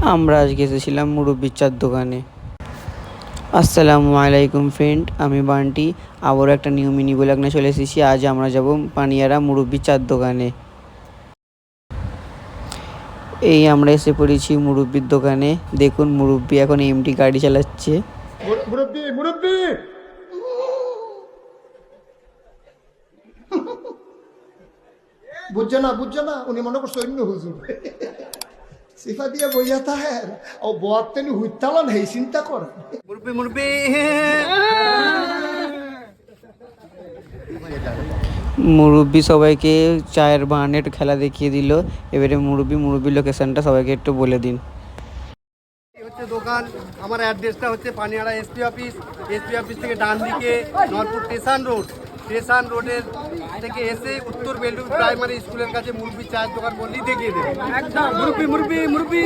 আমরা আজকে এসেছিলাম মুরব্বির চার দোকানে। আসসালামু আলাইকুম ফ্রেন্ড, আমি বান্টি। আবারও একটা নিউ মিনি ব্লগ নিয়ে চলে এসেছি। আজ আমরা যাব পানিয়ারা মুরব্বির চার দোকানে। এই আমরা এসে পড়েছি মুরব্বির দোকানে। দেখুন মুরব্বি এখন এমটি গাড়ি চালাচ্ছে। মুরব্বি মুরব্বি বুঝছো না উনি মনে করছো অন্য হুজুর সিফা দিয়ে বইয়া তাহের ও বয়াত তেনি হুইতালান হেই চিন্তা করে মুরব্বি মুরব্বি মুরব্বি সবাইকে চায়ের বাহানের খেলা দেখিয়ে দিল। এবারে মুরব্বির লোকেশনটা সবাইকে একটু বলে দিন। হচ্ছে দোকান। আমার অ্যাড্রেসটা হচ্ছে পানিয়াড়া এসপি অফিস। এসপি অফিস থেকে ডান দিকে নরপুর স্টেশন রোডের থেকে এসে উত্তর বেলডুম প্রাইমারি স্কুলের কাছে মুরব্বি চায়ের দোকান বললেই দেখিয়ে দেবে। একদম মুরব্বি মুরব্বি মুরব্বি।